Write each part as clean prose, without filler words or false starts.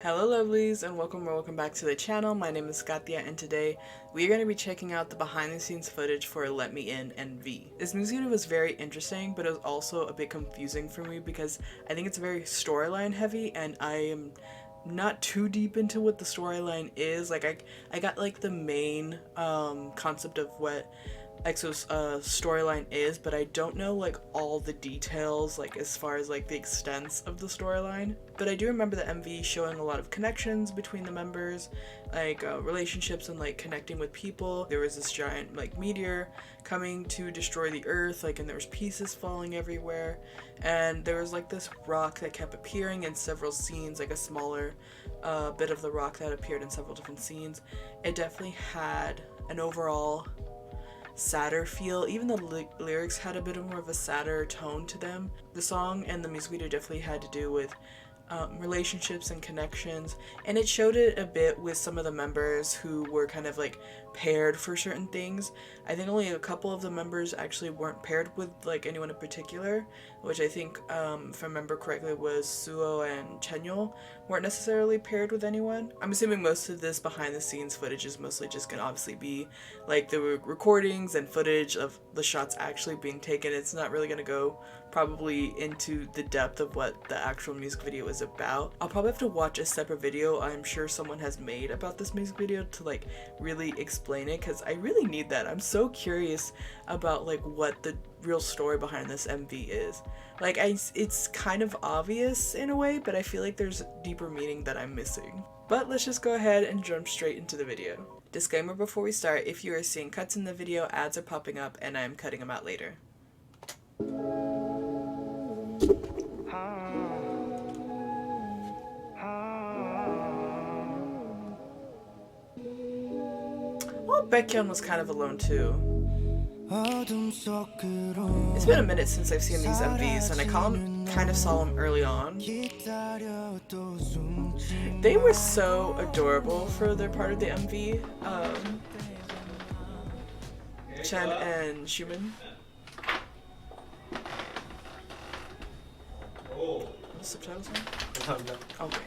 Hello lovelies and welcome back to the channel. My name is Katya and today we are going to be checking out the behind the scenes footage for Let Me In and V. This music video was very interesting, but it was also a bit confusing for me because I think it's very storyline heavy and I am not too deep into what the storyline is. Like I got like the main concept of what EXO's storyline is, but I don't know like all the details, like as far as like the extents of the storyline. But I do remember the MV showing a lot of connections between the members, like relationships and like connecting with people. There was this giant like meteor coming to destroy the earth, like, and there was pieces falling everywhere, and there was like this rock that kept appearing in several scenes, like a smaller bit of the rock that appeared in several different scenes. It definitely had an overall sadder feel. Even the lyrics had a bit more of a sadder tone to them. The song and the music video definitely had to do with relationships and connections, and it showed it a bit with some of the members who were kind of like paired for certain things. I think only a couple of the members actually weren't paired with like anyone in particular, which I think if I remember correctly was Suo and Chenyol weren't necessarily paired with anyone. I'm assuming most of this behind the scenes footage is mostly just gonna obviously be like the recordings and footage of the shots actually being taken. It's not really gonna go probably into the depth of what the actual music video is about. I'll probably have to watch a separate video I'm sure someone has made about this music video to like really explain it, because I really need that. I'm so curious about like what the real story behind this MV is. Like it's kind of obvious in a way, but I feel like there's deeper meaning that I'm missing. But let's just go ahead and jump straight into the video. Disclaimer before we start: if you are seeing cuts in the video, ads are popping up and I'm cutting them out later. Well, Baekhyun was kind of alone too. It's been a minute since I've seen these MVs, and I kind of saw them early on. They were so adorable for their part of the MV. Chen and Shumin. Subtitles on? Okay.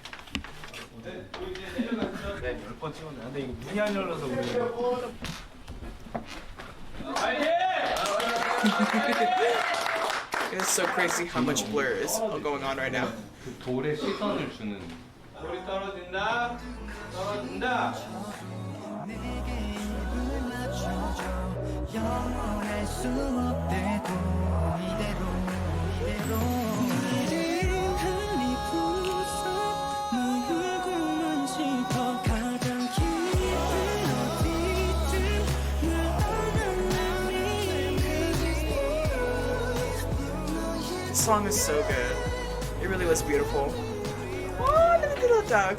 네, 10번 찍었네. 근데 이거 문이 안 열려서 It's so crazy how much blur is going on right now. 그 돌에 시선을 주는. 돌이 떨어진다. 떨어진다. The song is so good. It really was beautiful. Oh, look at the little dog.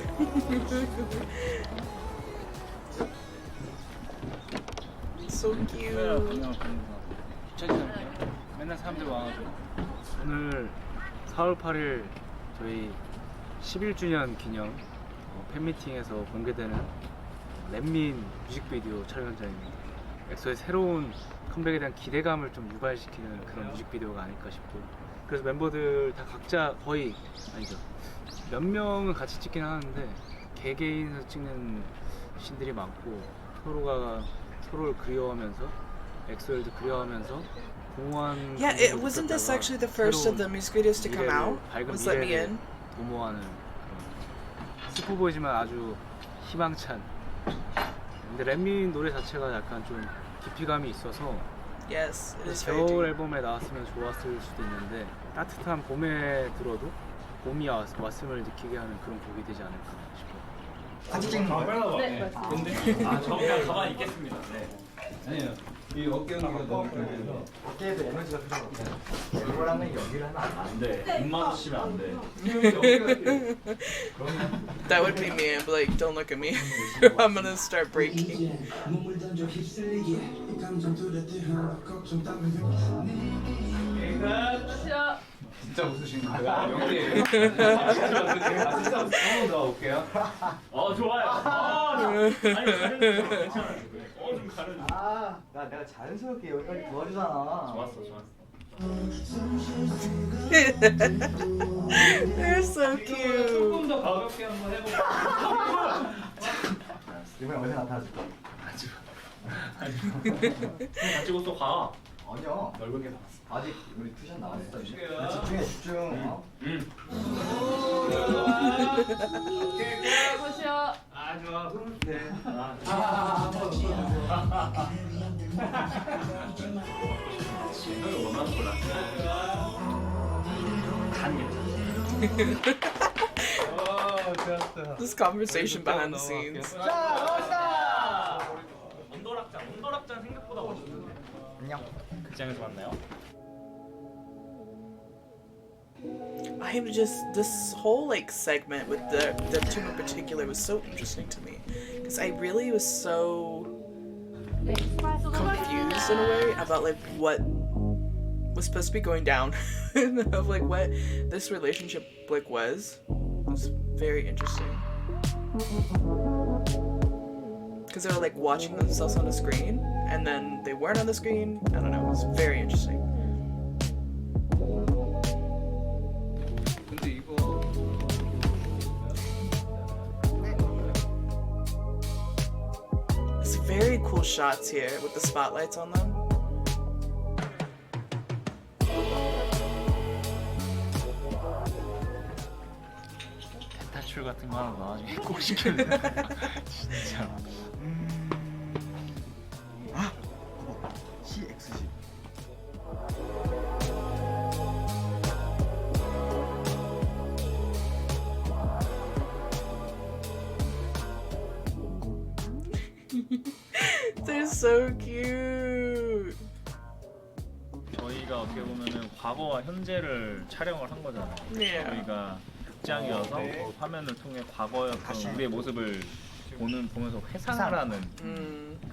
So cute. 맨날 사람들 와가지고 오늘 4월 8일 저희 11주년 기념 팬미팅에서 공개되는 렛민 뮤직비디오 촬영 현장입니다. 엑소의 새로운 컴백에 대한 기대감을 좀 유발시키는 그런 뮤직비디오가 아닐까 싶고, 그래서 멤버들 다 각자 거의 아니죠, 몇 명은 같이 찍긴 하는데 개개인에서 찍는 씬들이 많고, 서로가 서로를 그리워하면서 엑소엘도 그리워하면서 공허한. Yeah, it wasn't this actually the first of the music videos to come out? Was Let Me In? 도모하는 그런 슬퍼 보이지만 아주 희망찬. 근데 렛민 노래 자체가 약간 좀 깊이감이 있어서 Yes, it is 겨울 very 앨범에 나왔으면 좋았을 수도 있는데 따뜻한 봄에 들어도 봄이 왔음을 느끼게 하는 그런 곡이 되지 않을까 싶어요. 같이 찍는 거예요? 네. 근데 저 그냥 가만히 있겠습니다. 네. 아니요. 이 어깨 연기가 너무 힘들어서 어깨에도 에너지가 필요하거든요. 이걸 하면 여기를 하면 안 돼. 네. 입 마주치면 안 돼. That would be me. I'd be like, don't look at me. I'm gonna start breaking. 진짜 웃으신 거예요? 연기. 진짜 한번 더 올게요. 좋아요. 아니 괜찮아요. 좀 가려줘. 아, 야, 내가 자연스럽게 여기까지 도와주잖아. 좋았어. They're so cute. 조금 더 가볍게 한번 해볼까? 이번에 어디 나타나줄 거야? 다 찍었어 가. 아니야. 넓은 게 나왔어. 아직 우리 투샷 남았어. 집중해요. 집중해, 집중. 어? 오케이. 보시오. 아 좋아. 네. 이거 원하는 거라. This conversation behind the scenes. 언더락장 생각보다 멋있는데. 안녕. 극장에서 만나요. I'm just this whole like segment with the two in particular was so interesting to me because I really was so confused in a way about like what was supposed to be going down of like what this relationship like was. It was very interesting because they were like watching themselves on the screen and then they weren't on the screen. I don't know. It was very interesting. 근데 이거 It's very cool shots here with the spotlights on them. 탈출 같은 거 하나 나중에 꼭 시켜야 돼. 진짜. 아, CXG. They're so cute. 저희가 어떻게 보면은 과거와 현재를 촬영을 한 거잖아요. 네. 저희가 극장이어서 그 화면을 통해 과거였던 우리의 모습을 보면서 회상을 하는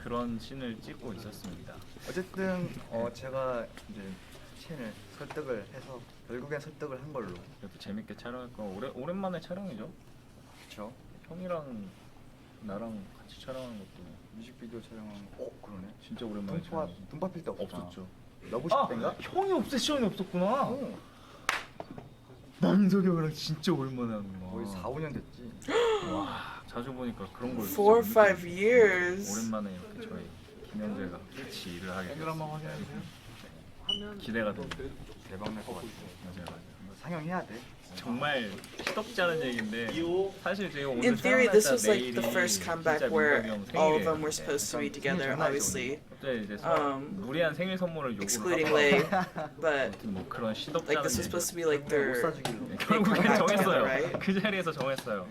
그런 씬을 찍고 있었습니다. 어쨌든 제가 이제 첸을 설득을 해서 결국엔 설득을 한 걸로. 그래도 재밌게 촬영했고 오랜만에 촬영이죠. 그렇죠. 형이랑 나랑 같이 촬영하는 것도 뮤직비디오 촬영한 거. 그러네. 진짜 오랜만에 돈파 필 때 없었죠. 러브샷 때인가? 형이 오세션이 없었구나. 남석이 형이랑 진짜 오랜만에 하는 거야. 거의 4, 5년 됐지. 와 자주 보니까 그런 걸 4 or 5 years. 오랜만에 이렇게 저희 김현재가 같이 일을 하게 됐어요. 한번 확인해주세요. 기대가 됩니다. 대박 날 것 같아. 맞아요. 상영해야 돼. 정말 시덥지 않은 얘기인데 사실 제가 오늘 In theory, this was like 내일이 the first comeback 진짜 where 민석이 형 all of 생일이에요. them were supposed to be together, obviously, 갑자기 이제 무리한 생일 선물을 요구를 excluding 하다가 Lay. But 아무튼 뭐 그런 시덥지 like 않은 this was 얘기. supposed to be like 못 their. 사주기로. 결국엔 comeback 정했어요. together, right? 그 자리에서 정했어요.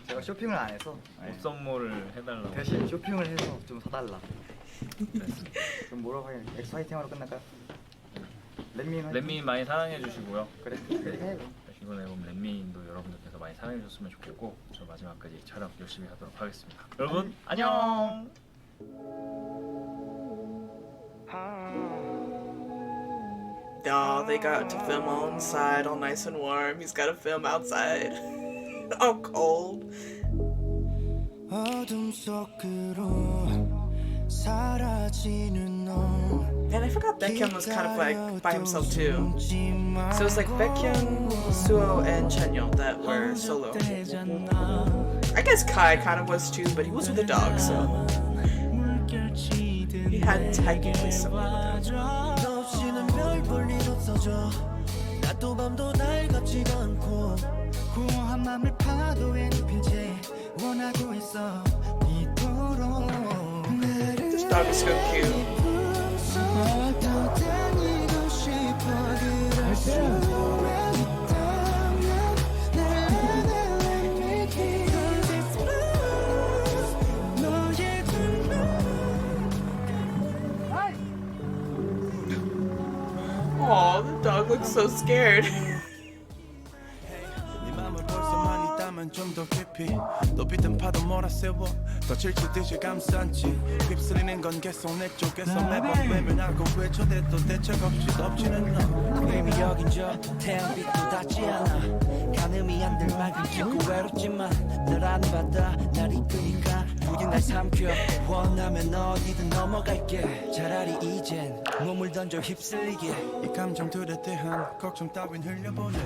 제가 쇼핑을 안 해서 옷 선물을 해달라고. 대신 쇼핑을 해서 좀 사달라. 그럼 뭐라고 해야 돼? 엑소 화이팅하러 끝날까요? 렛민 화이팅. 렛민 많이 사랑해 주시고요. 그래. 그래 해. 이번 앨범 렛민도 여러분들께서 많이 사랑해 주셨으면 좋겠고 저 마지막까지 촬영 열심히 하도록 하겠습니다. 여러분 안녕. Oh, they got to film all inside, all nice and warm. He's got to film outside, all cold. 어둠 속으로 사라지는 너. And I forgot Baekhyun was kind of like by himself too. So it's like Baekhyun, Suho, and Chanyeol that were solo. I guess Kai kind of was too, but he was with a dog, so he had technically someone with him. 너 없이는 별 볼일 없어져. 낮도 밤도 날 같지가 않고 공허한 맘을 파도에 눕힌 채 원하고 있어 이토록. This dog is so cute. 떠다니고 싶어 그럴 수 있다면 날 Cause it's blue 너의 두 Aw, the dog looks so scared. 네 맘을 벌써 많이 담은 좀 더 깊이 높이 뜬 파도 몰아세워 더 질투듯이 감싼지 휩쓸리는 건 계속 내 쪽에서 매번 외면하고 외쳐대도 대책 없이 덮치는 너 이미 여긴 저 태양빛도 닿지 않아 가늠이 안 될 만큼 깊고 외롭지만 널 아는 바다 날 이끄니까 부디 날 삼켜 원하면 어디든 넘어갈게 차라리 이젠 몸을 던져 휩쓸리게 이 감정들에 대한 걱정 따윈 흘려보내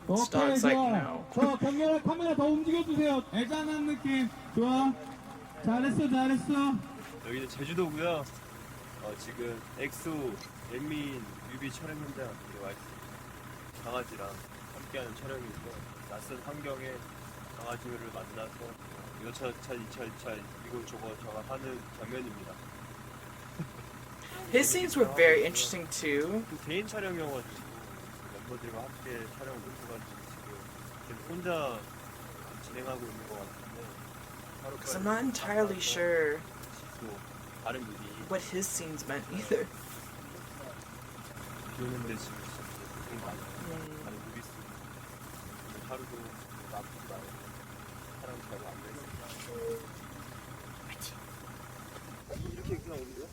Dog's like, no. 저 카메라 더 움직여주세요. 애잔한 느낌. 좋아. 잘했어. 여기는 제주도고요. 지금 엑소 랜민 뮤비 촬영 현장 와 있습니다. 강아지랑 함께하는 촬영이고 낯선 환경에 강아지를 만나서 이차 이거 저거 하는 장면입니다. His scenes were very interesting too. 개인 촬영이어가지고 멤버들과 함께 촬영을 못해가지고 지금 혼자 진행하고 있는 것 같은데 Because I'm not entirely sure 다른 뮤비 what his scenes meant either. 비 오는데 지금 진짜 고생 많이 해요. 다른 뮤비 쓰고 하루도 아프지 말고 사람 잘 만들고 이렇게 그냥 오는 거야?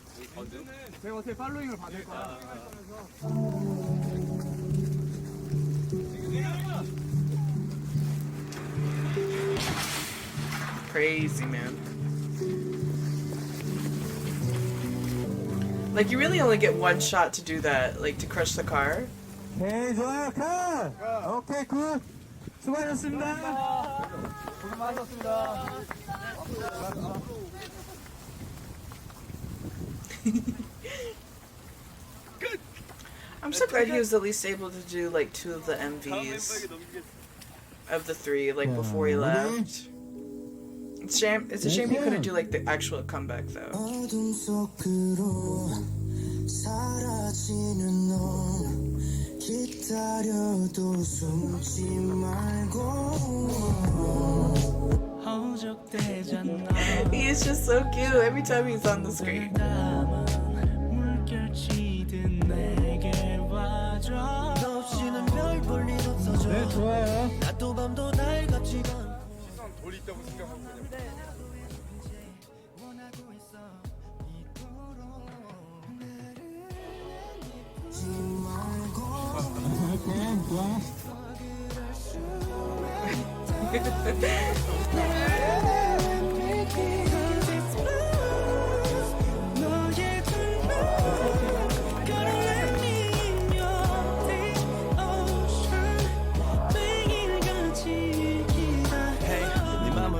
제가 어떻게 팔로잉을 받을 거야? Crazy, man. Like, you really only get one shot to do that, like to crush the car. 오케이, 좋아요. 컷! 오케이, 굿. 수고하셨습니다. 고생 많으셨습니다. I'm so glad he was at least able to do like 2 of the MVs of the 3, like before he left. It's a shame he couldn't do like the actual comeback though. 어둠 속으로 사라지는 너 기다려도 숨지 말고 He is just so cute every time he's on the screen. 너 없이는 별 볼 일 없어져 네, 좋아요. 낮도 밤도 날 같지가 않고 원하고 있어 이토록 나를 잊지 말고 오케이, 좋아.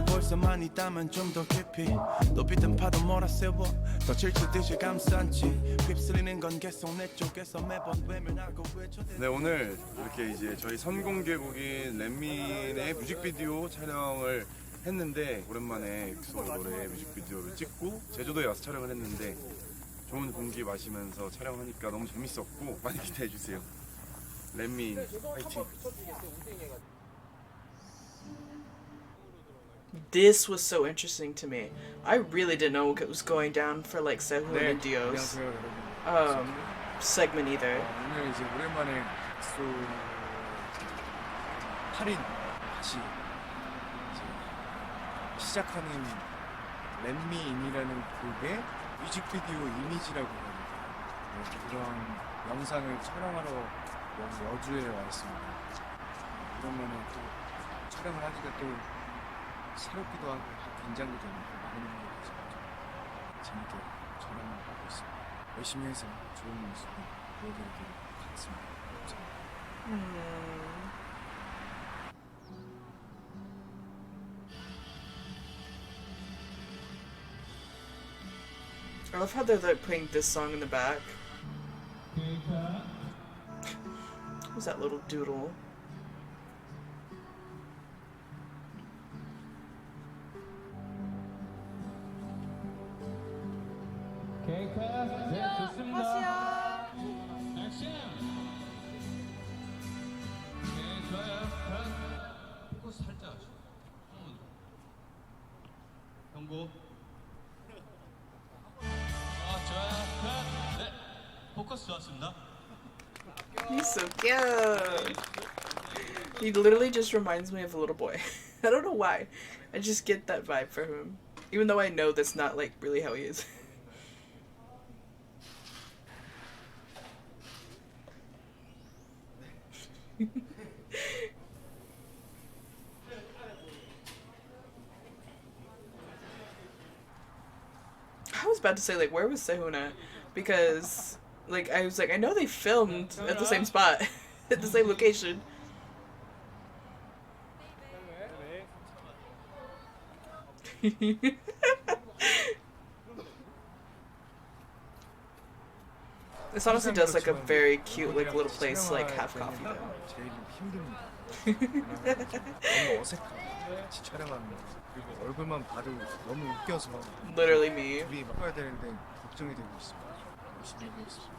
그럴 수 만 있다면 좀 더 깊이 높이 뜬 파도 몰아세워 더 질투듯이 감싼지 휩쓸리는 건 계속 내 쪽에서 매번 외면하고 외쳐대 네, 오늘 이렇게 이제 저희 선공개곡인 랜민의 뮤직비디오 촬영을 했는데 오랜만에 엑소 노래 뮤직비디오를 찍고 제주도에 와서 촬영을 했는데 좋은 공기 마시면서 촬영하니까 너무 재밌었고 많이 기대해 주세요. 랜민 화이팅! This was so interesting to me. I really didn't know what was going down for like Sehun and Dio's 안녕하세요 여러분. segment either. 오늘 이제 오랜만에 엑소 8인 다시 이제 시작하는 렛미인이라는 곡의 뮤직비디오 이미지라고 합니다. 그런 영상을 촬영하러 여주에 와 있습니다. 오랜만에 또 촬영을 하기가 또 새롭기도 하고 긴장도 되고 많은 분들이 계셔서 재밌게 촬영을 하고 있습니다. 열심히 해서 좋은 모습을 보여드리도록 하겠습니다. 감사합니다. I love how they're like putting this song in the back. Who's that little doodle? 네, 좋습니다. 액션! 네, 좋아요. 포커스 살짝. 경고. 좋아요. 네, 포커스 좋았습니다. He's so cute. He literally just reminds me of a little boy. I don't know why. I just get that vibe from him. Even though I know that's not like really how he is. I was about to say, like, where was Sehuna? Because, like, I was like, I know they filmed at the same spot, at the same location. This honestly does like a very cute, like, little place, like, have coffee though. 제일 힘듭니다. 너무 어색하고 같이 촬영하는 거. 그리고 얼굴만 봐도 너무 웃겨서 Literally me. 우리 바꿔야 되는데 걱정이 되고 있습니다. 열심히 하고 있습니다.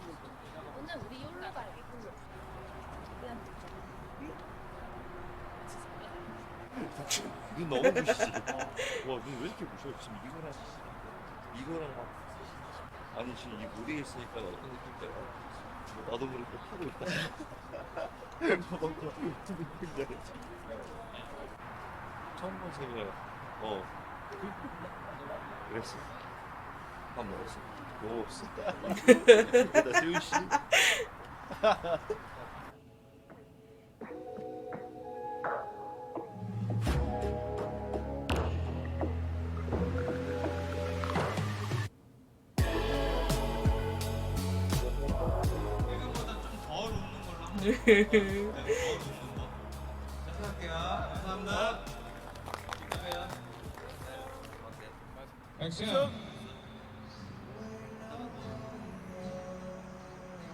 오늘 우리 여기로 가야겠다. 눈 너무 부시지. 와, 눈 왜 이렇게 부셔? 지금 이거랑 막 아니 지금 이 무대에 있으니까 어떤 느낌인가요? 뭐 나도 모르게 하고 있다. 처음 본 생이야. 그랬어. 밥 먹었어. 뭐 없어. 나 세훈 씨.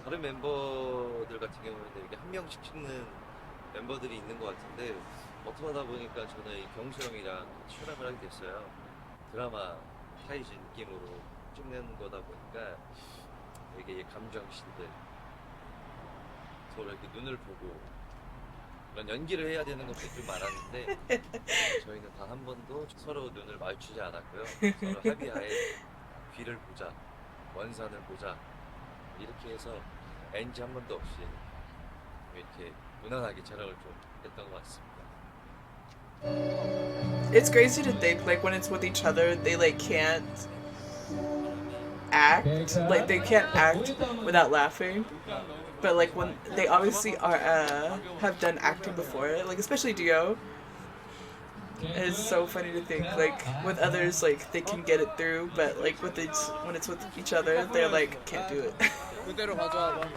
다른 멤버들 같은 경우에는 이렇게 한 명씩 찍는 멤버들이 있는 것 같은데 어떻게 하다 보니까 저는 이 경수 형이랑 촬영을 하게 됐어요. 드라마 타이즈 느낌으로 찍는 거다 보니까 되게 감정신들 서로 이렇게 눈을 보고 그런 연기를 해야 되는 것도 좀 많았는데 저희는 단 한 번도 서로 눈을 마주치지 않았고요. 서로 합의하에 귀를 보자, 원산을 보자 이렇게 해서 NG 한 번도 없이 이렇게 무난하게 촬영을 좀 했던 것 같습니다. It's crazy to think, like, when it's with each other, they, like, can't act. Like, they can't act without laughing. But, like, when they obviously are, have done acting before, like, especially Dio. It's so funny to think, like, with others, like, they can get it through, but, like, with it, when it's with each other, they're like, can't do it. 그대로 가져와봐.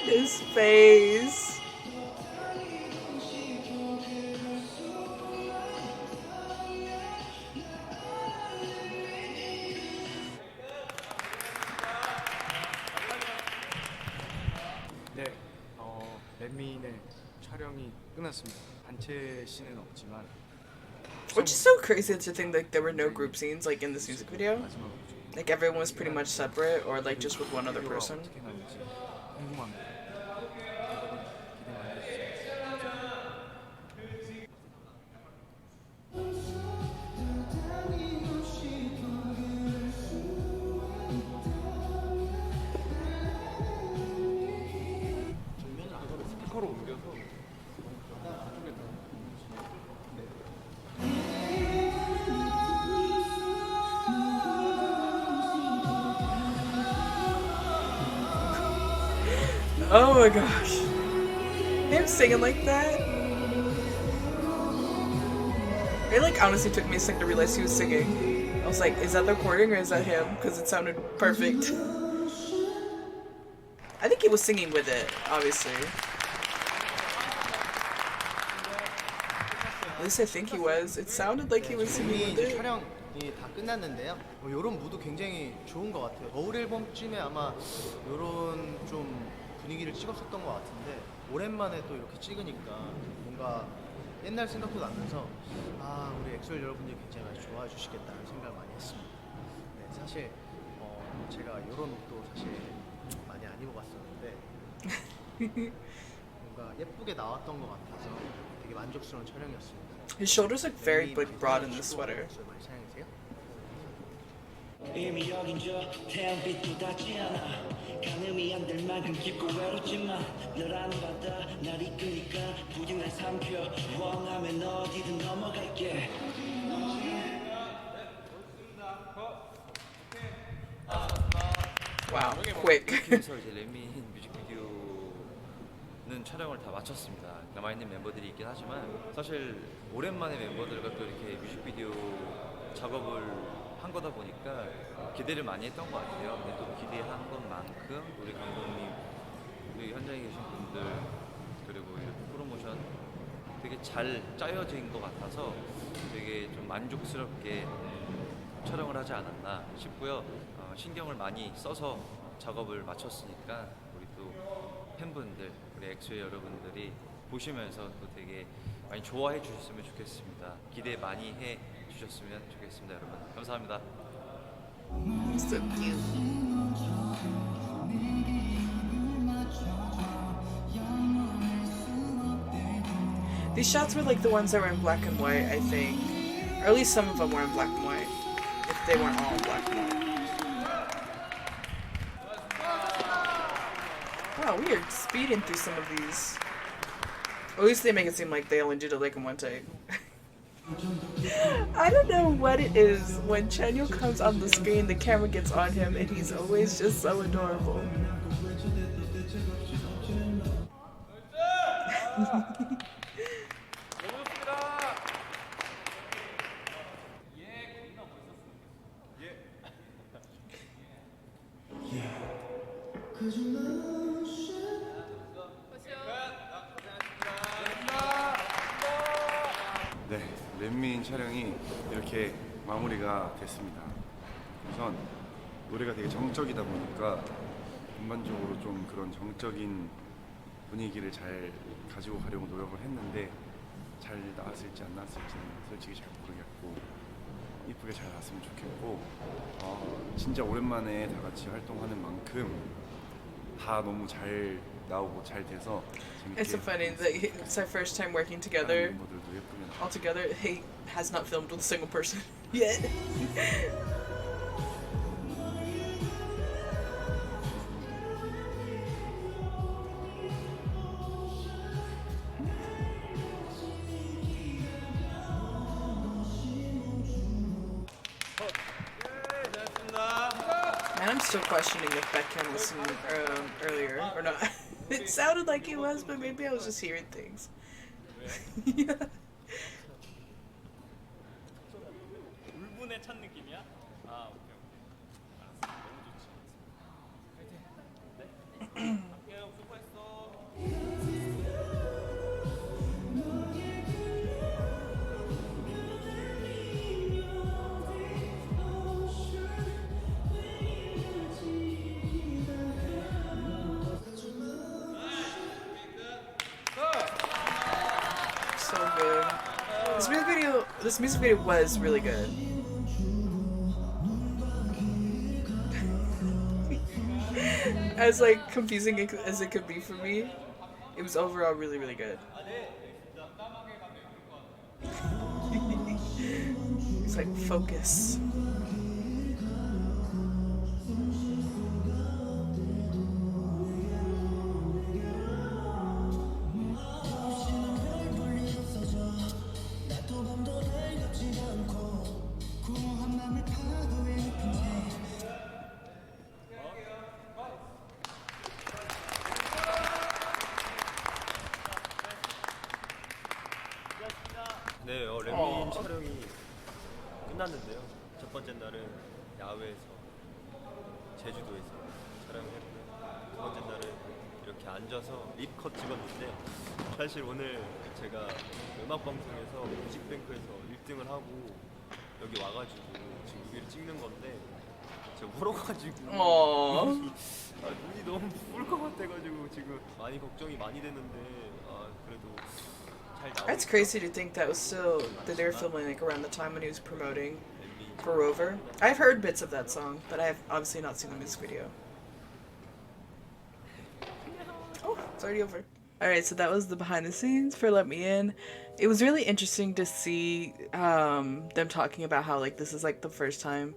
His face. 네, 렛민의 촬영이 끝났습니다. 단체 씬은 없지만 Which is so crazy to think, like, there were no group scenes, like, in this music video. 마지막으로 좀 Like, everyone was pretty much separate, or, like, just with one other 비디오가 person. 어떻게 나올지 궁금합니다. 여러분 기대 많이 해주세요. 스피커로 옮겨서 Oh my gosh. Him singing like that? It, like, honestly took me a second to realize he was singing. I was like, is that the recording or is that him? Because it sounded perfect. I think he was singing with it, obviously. At least I think he was. It sounded like he was singing with it. 촬영이 다 끝났는데요. 이런 무드 굉장히 좋은 것 같아요. 겨울 앨범쯤에 아마 이런 좀 분위기를 찍었었던 것 같은데 오랜만에 또 이렇게 찍으니까 뭔가 옛날 생각도 나면서 아 우리 엑소 여러분들이 굉장히 많이 좋아해 주시겠다는 생각을 많이 했습니다. 네, 사실 제가 이런 옷도 사실 많이 안 입어봤었는데 뭔가 예쁘게 나왔던 것 같아서 되게 만족스러운 촬영이었습니다. His shoulders look very like broad in the sweater. 많이 촬영해주세요. 이미 여긴 저 태양빛도 닿지 않아 가늠이 안 될 만큼 깊고 외롭지만 너라는 바다 날 이끄니까 부디 날 삼켜 원하면 어디든 넘어갈게 Wow, quick. 그래서 이제 렛민 뮤직비디오는 촬영을 다 마쳤습니다. 남아있는 멤버들이 있긴 하지만 사실 오랜만에 멤버들과 또 이렇게 뮤직비디오 작업을 한 거다 보니까 기대를 많이 했던 것 같아요. 근데 또 기대한 것만큼 우리 감독님, 우리 현장에 계신 분들 그리고 이렇게 프로모션 되게 잘 짜여진 것 같아서 되게 좀 만족스럽게 촬영을 하지 않았나 싶고요. 신경을 많이 써서 작업을 마쳤으니까 우리 또 팬분들, 우리 엑소의 여러분들이 보시면서 또 되게 많이 좋아해 주셨으면 좋겠습니다. 기대 많이 해 주셨으면 좋겠습니다, 여러분. 감사합니다. So cute. These shots were like the ones that were in black and white, I think. Or at least some of them were in black and white. If they weren't all in black and white. Wow, we are speeding through some of these. At least they make it seem like they only did it like in one take. I don't know what it is. When Chanyeol comes on the screen, the camera gets on him and he's always just so adorable. 네, 렛민 촬영이 이렇게 마무리가 됐습니다. 우선 노래가 되게 정적이다 보니까 전반적으로 좀 그런 정적인 분위기를 잘 가지고 가려고 노력을 했는데 잘 나왔을지 안 나왔을지는 솔직히 잘 모르겠고 이쁘게 잘 나왔으면 좋겠고 진짜 오랜만에 다 같이 활동하는 만큼 다 너무 잘 나오고 잘 돼서 재밌게 It's so funny that it's our first time working together. 멤버들도 예쁘게 나오고 All together. He has not filmed with a single person yet. And I'm still questioning if Beckham was singing earlier or not. It sounded like he was, but maybe I was just hearing things. Yeah. 울분에 찬 느낌이야? 아, 오케이. 알았어. 너무 좋지. 파이팅. 네? 갈게요. 수고했어. So good. This music video was really good. As like confusing as it could be for me, it was overall really, really good. It's like focus. 네, 렛민 촬영이 끝났는데요. 첫 번째 날은 야외에서 제주도에서 촬영을 했고요. 두 번째 날은 이렇게 앉아서 립컷 찍었는데 사실 오늘 제가 음악방송에서 뮤직뱅크에서 1등을 하고 여기 와가지고 지금 뮤비를 찍는 건데 제가 울어가지고 눈이 너무 부을 것 같아가지고 지금 많이 걱정이 많이 되는데 그래도 That's crazy to think that was still that they were filming like around the time when he was promoting for Rover. I've heard bits of that song, but I have obviously not seen the music video. Oh, it's already over. Alright, so that was the behind the scenes for Let Me In. It was really interesting to see them talking about how like this is like the first time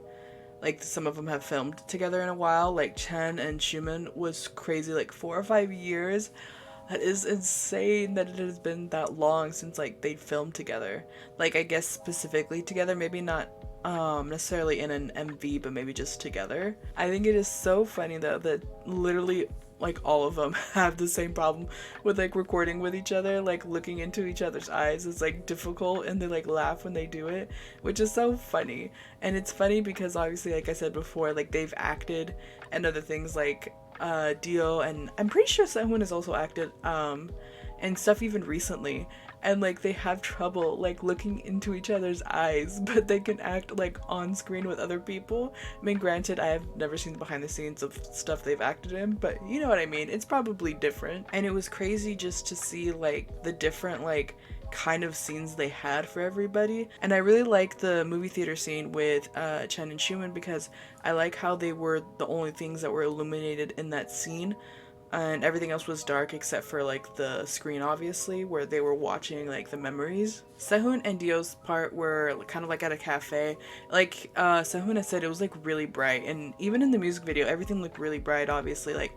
like some of them have filmed together in a while. Like Chen and Schumann was crazy, like 4 or 5 years. That is insane that it has been that long since like they filmed together. Like I guess specifically together, maybe not necessarily in an MV, but maybe just together. I think it is so funny though that literally like all of them have the same problem with like recording with each other, like looking into each other's eyes is like difficult, and they like laugh when they do it, which is so funny. And it's funny because obviously, like I said before, like they've acted and other things like Dio, and I'm pretty sure Sehun has also acted and stuff even recently, and like they have trouble like looking into each other's eyes, but they can act like on screen with other people. I mean, granted, I have never seen the behind the scenes of stuff they've acted in, but you know what I mean, it's probably different. And it was crazy just to see like the different like kind of scenes they had for everybody. And I really like the movie theater scene with Chen and Schumann because I like how they were the only things that were illuminated in that scene, and everything else was dark except for like the screen, obviously, where they were watching like the memories. Sehun and Dio's part were kind of like at a cafe. Like Sehun had said, it was like really bright, and even in the music video everything looked really bright. Obviously, like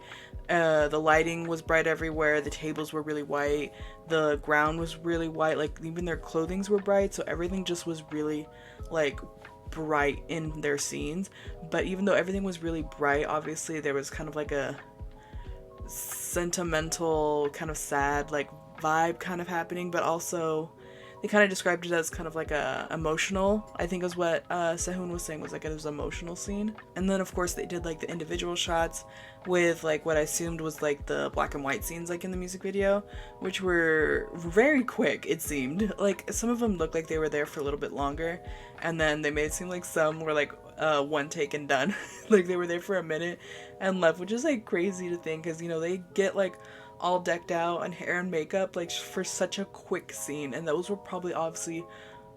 the lighting was bright everywhere, the tables were really white, the ground was really white, like even their clothings were bright, so everything just was really like bright in their scenes. But even though everything was really bright, obviously there was kind of like a sentimental kind of sad like vibe kind of happening, but also they kind of described it as kind of like a emotional, I think is what Sehun was saying, was like it was an emotional scene. And then of course they did like the individual shots with like what I assumed was like the black and white scenes like in the music video, which were very quick. It seemed like some of them looked like they were there for a little bit longer, and then they made it seem like some were like one take and done. Like they were there for a minute and left, which is like crazy to think, because you know they get like all decked out and hair and makeup like for such a quick scene, and those were probably obviously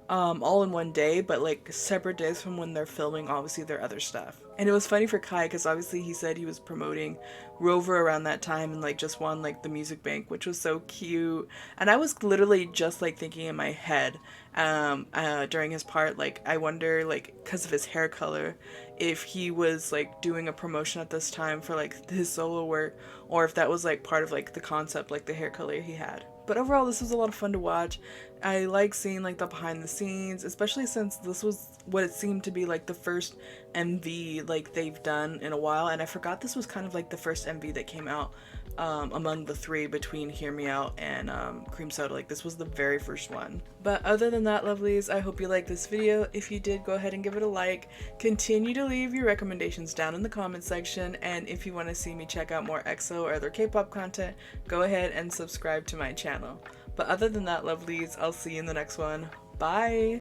all in one day, but like separate days from when they're filming obviously their other stuff. And it was funny for Kai because obviously he said he was promoting Rover around that time and like just won like the music bank, which was so cute. And I was literally just like thinking in my head during his part, like I wonder, like because of his hair color, if he was like doing a promotion at this time for like his solo work, or if that was like part of like the concept, like the hair color he had. But overall, this was a lot of fun to watch. I like seeing like the behind the scenes, especially since this was what it seemed to be like the first MV like they've done in a while, and I forgot this was kind of like the first MV that came out among the three between Hear Me Out and Cream Soda. Like this was the very first one. But other than that, lovelies, I hope you liked this video. If you did, go ahead and give it a like. Continue to leave your recommendations down in the comment section, and if you want to see me check out more EXO or other K-pop content, go ahead and subscribe to my channel. But other than that, lovelies, I'll see you in the next one. Bye!